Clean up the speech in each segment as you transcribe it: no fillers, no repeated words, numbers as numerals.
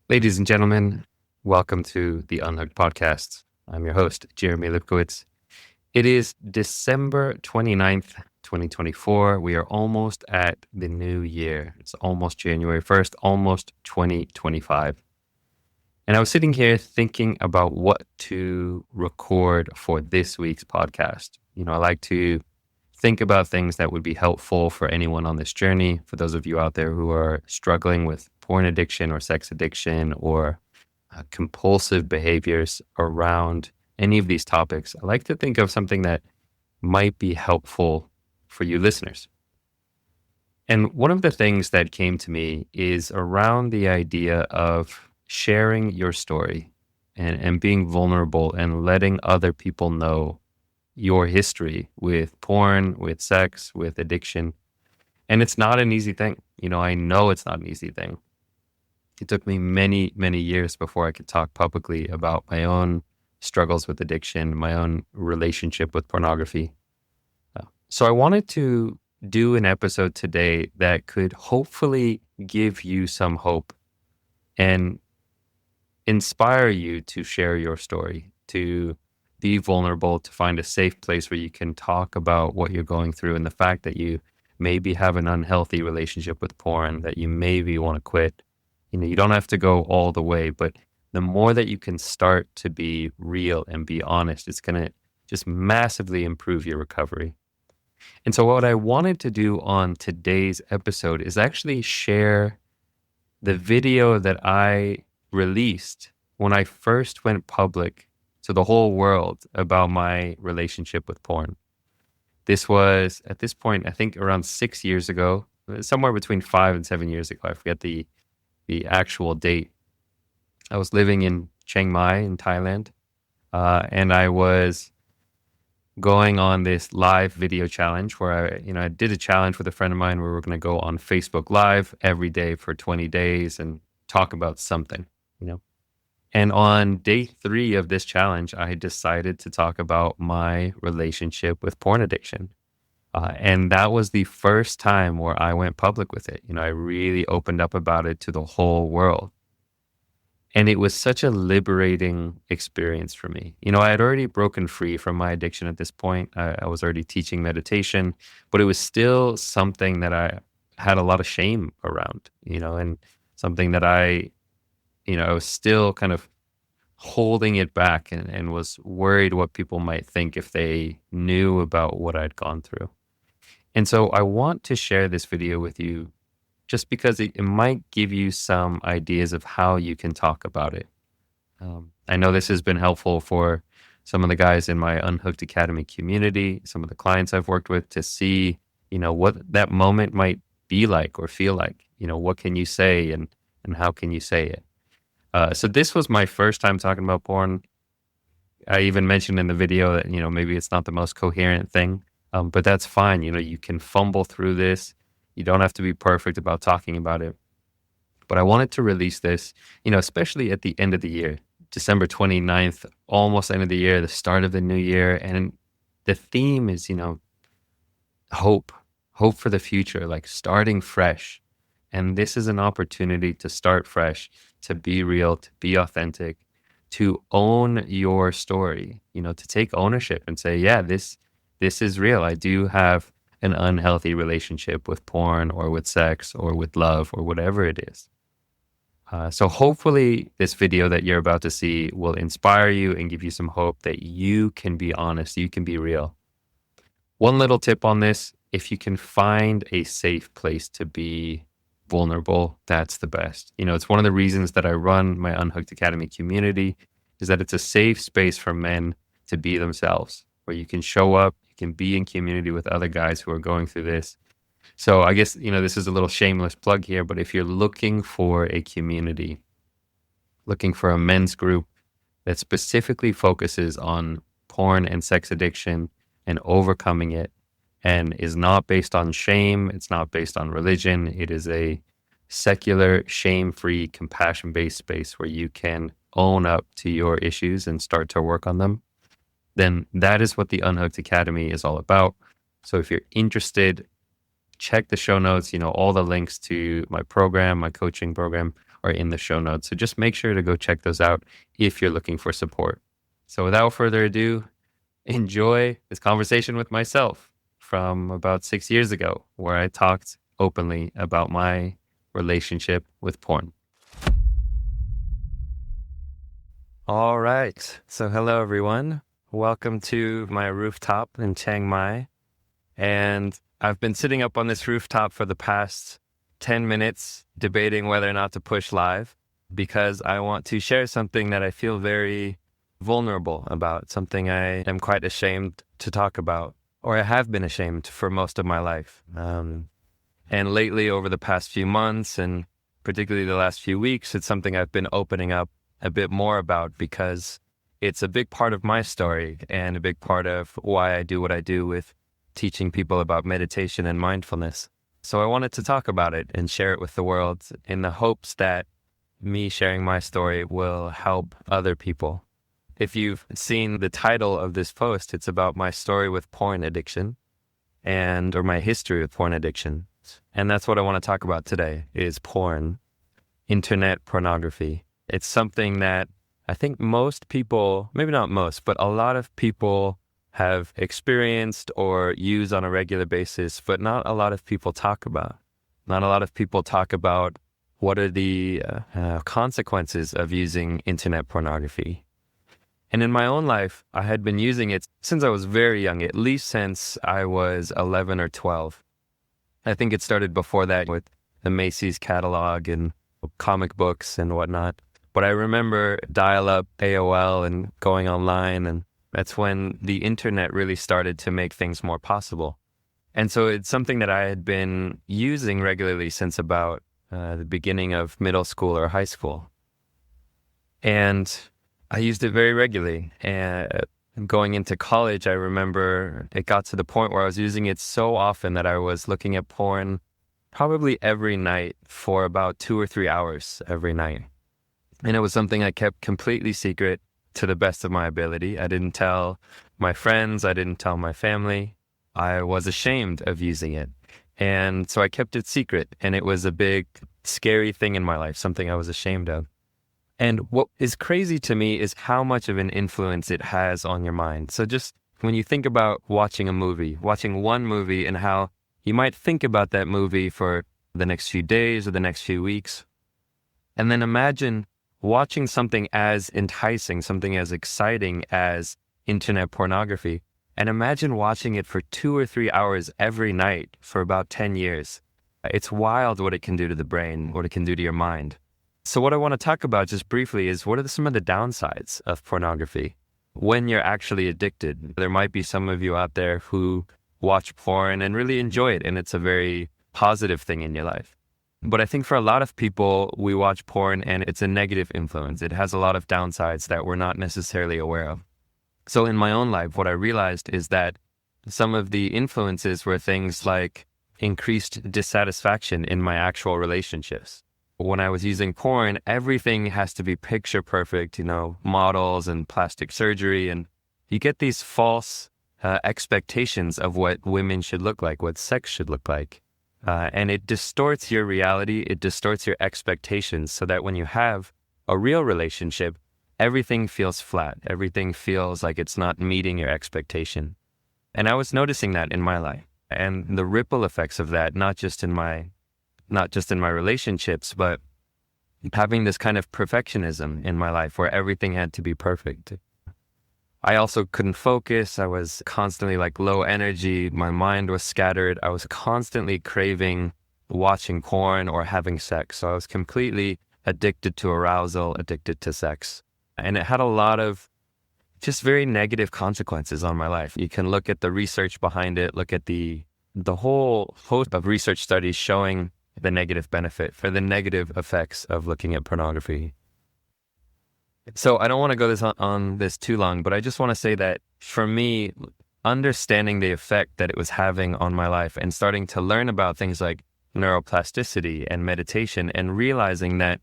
Ladies and gentlemen, welcome to the Unhooked podcast. I'm your host, Jeremy Lipkowitz. It is December 29th, 2024. We are almost at the new year. It's almost January 1st, almost 2025. And I was sitting here thinking about what to record for this week's podcast. I like to think about things that would be helpful for anyone on this journey. For those of you out there who are struggling with porn addiction or sex addiction or compulsive behaviors around any of these topics, I like to think of something that might be helpful for you listeners. And one of the things that came to me is around the idea of sharing your story and being vulnerable and letting other people know your history with porn, with sex, with addiction. And it's not an easy thing. I know it's not an easy thing. It took me many, many years before I could talk publicly about my own struggles with addiction, my own relationship with pornography. So I wanted to do an episode today that could hopefully give you some hope and inspire you to share your story, to be vulnerable, to find a safe place where you can talk about what you're going through and the fact that you maybe have an unhealthy relationship with porn, that you maybe want to quit. You don't have to go all the way, but the more that you can start to be real and be honest, it's going to just massively improve your recovery. And so what I wanted to do on today's episode is actually share the video that I released when I first went public to the whole world about my relationship with porn. This was, at this point, I think around 6 years ago, somewhere between 5 and 7 years ago. I forget the actual date. I was living in Chiang Mai in Thailand, and I was going on this live video challenge where I did a challenge with a friend of mine where we were going to go on Facebook Live every day for 20 days and talk about something. And on day 3 of this challenge, I decided to talk about my relationship with porn addiction. And that was the first time where I went public with it. I really opened up about it to the whole world. And it was such a liberating experience for me. I had already broken free from my addiction at this point. I was already teaching meditation, but it was still something that I had a lot of shame around, and something that I was still kind of holding it back and was worried what people might think if they knew about what I'd gone through. And so I want to share this video with you just because it might give you some ideas of how you can talk about it. I know this has been helpful for some of the guys in my Unhooked Academy community, some of the clients I've worked with, to see, what that moment might be like or feel like. What can you say and how can you say it? So this was my first time talking about porn. I even mentioned in the video that, maybe it's not the most coherent thing, but that's fine. You can fumble through this. You don't have to be perfect about talking about it. But I wanted to release this, especially at the end of the year, December 29th, almost end of the year, the start of the new year. And the theme is, hope for the future, like starting fresh. And this is an opportunity to start fresh, to be real, to be authentic, to own your story, to take ownership and say, yeah, this is real. I do have an unhealthy relationship with porn or with sex or with love or whatever it is. So hopefully this video that you're about to see will inspire you and give you some hope that you can be honest, you can be real. One little tip on this, if you can find a safe place to be vulnerable, that's the best. It's one of the reasons that I run my Unhooked Academy community, is that it's a safe space for men to be themselves, where you can show up, you can be in community with other guys who are going through this. So I guess, this is a little shameless plug here, but if you're looking for a community, looking for a men's group that specifically focuses on porn and sex addiction and overcoming it, and is not based on shame, it's not based on religion, it is a secular, shame-free, compassion-based space where you can own up to your issues and start to work on them, then that is what the Unhooked Academy is all about. So if you're interested, check the show notes, all the links to my program, my coaching program, are in the show notes. So just make sure to go check those out if you're looking for support. So without further ado, enjoy this conversation with myself from about 6 years ago, where I talked openly about my relationship with porn. All right. So hello, everyone. Welcome to my rooftop in Chiang Mai. And I've been sitting up on this rooftop for the past 10 minutes debating whether or not to push live, because I want to share something that I feel very vulnerable about, something I am quite ashamed to talk about, or I have been ashamed for most of my life. And lately, over the past few months, and particularly the last few weeks, it's something I've been opening up a bit more about, because it's a big part of my story and a big part of why I do what I do with teaching people about meditation and mindfulness. So I wanted to talk about it and share it with the world in the hopes that me sharing my story will help other people. If you've seen the title of this post, it's about my story with porn addiction or my history with porn addiction. And that's what I want to talk about today, is porn, internet pornography. It's something that I think most people, maybe not most, but a lot of people have experienced or use on a regular basis, but not a lot of people talk about. Not a lot of people talk about what are the consequences of using internet pornography. And in my own life, I had been using it since I was very young, at least since I was 11 or 12. I think it started before that with the Macy's catalog and comic books and whatnot. But I remember dial-up AOL and going online, and that's when the internet really started to make things more possible. And so it's something that I had been using regularly since about the beginning of middle school or high school. And I used it very regularly. And going into college, I remember it got to the point where I was using it so often that I was looking at porn probably every night for about 2 or 3 hours every night. And it was something I kept completely secret to the best of my ability. I didn't tell my friends. I didn't tell my family. I was ashamed of using it. And so I kept it secret. And it was a big, scary thing in my life, something I was ashamed of. And what is crazy to me is how much of an influence it has on your mind. So just when you think about watching a movie, watching one movie, and how you might think about that movie for the next few days or the next few weeks. And then imagine watching something as enticing, something as exciting as internet pornography, and imagine watching it for 2 or 3 hours every night for about 10 years. It's wild what it can do to the brain, what it can do to your mind. So what I want to talk about just briefly is what are some of the downsides of pornography when you're actually addicted. There might be some of you out there who watch porn and really enjoy it, and it's a very positive thing in your life. But I think for a lot of people, we watch porn and it's a negative influence. It has a lot of downsides that we're not necessarily aware of. So in my own life, what I realized is that some of the influences were things like increased dissatisfaction in my actual relationships. When I was using porn, everything has to be picture perfect, models and plastic surgery. And you get these false expectations of what women should look like, what sex should look like. And it distorts your reality, it distorts your expectations, so that when you have a real relationship, everything feels flat. Everything feels like it's not meeting your expectation. And I was noticing that in my life, and the ripple effects of that, not just in my relationships, but having this kind of perfectionism in my life where everything had to be perfect. I also couldn't focus. I was constantly low energy. My mind was scattered. I was constantly craving watching porn or having sex. So I was completely addicted to arousal, addicted to sex. And it had a lot of just very negative consequences on my life. You can look at the research behind it, look at the whole host of research studies showing the negative benefit for the negative effects of looking at pornography. So I don't want to go on this too long, but I just want to say that for me, understanding the effect that it was having on my life and starting to learn about things like neuroplasticity and meditation and realizing that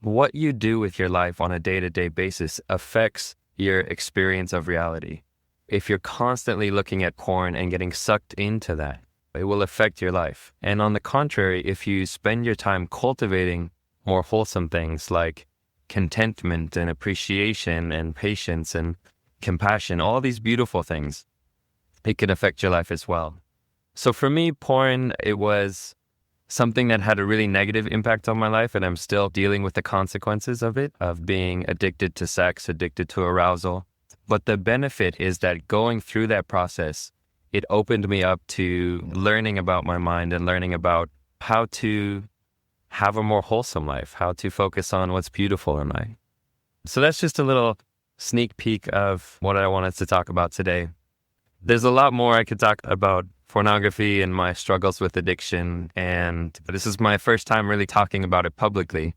what you do with your life on a day-to-day basis affects your experience of reality. If you're constantly looking at porn and getting sucked into that, it will affect your life. And on the contrary, if you spend your time cultivating more wholesome things like contentment and appreciation and patience and compassion, all these beautiful things, it can affect your life as well. So for me, porn, it was something that had a really negative impact on my life, and I'm still dealing with the consequences of it, of being addicted to sex, addicted to arousal. But the benefit is that going through that process, it opened me up to learning about my mind and learning about how to have a more wholesome life, how to focus on what's beautiful in life. So that's just a little sneak peek of what I wanted to talk about today. There's a lot more I could talk about pornography and my struggles with addiction, and this is my first time really talking about it publicly.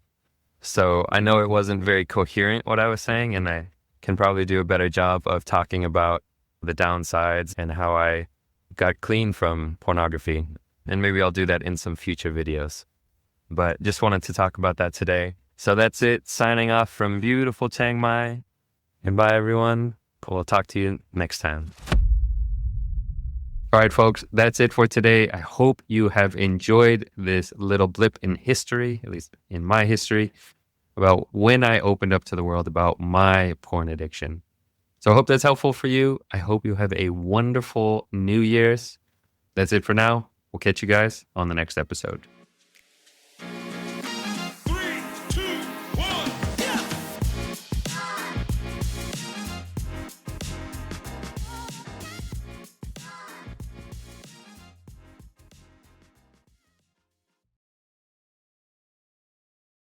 So I know it wasn't very coherent what I was saying, and I can probably do a better job of talking about the downsides and how I got clean from pornography. And maybe I'll do that in some future videos. But just wanted to talk about that today. So that's it. Signing off from beautiful Chiang Mai. And bye, everyone. We'll talk to you next time. All right, folks, that's it for today. I hope you have enjoyed this little blip in history, at least in my history, about when I opened up to the world about my porn addiction. So I hope that's helpful for you. I hope you have a wonderful New Year's. That's it for now. We'll catch you guys on the next episode.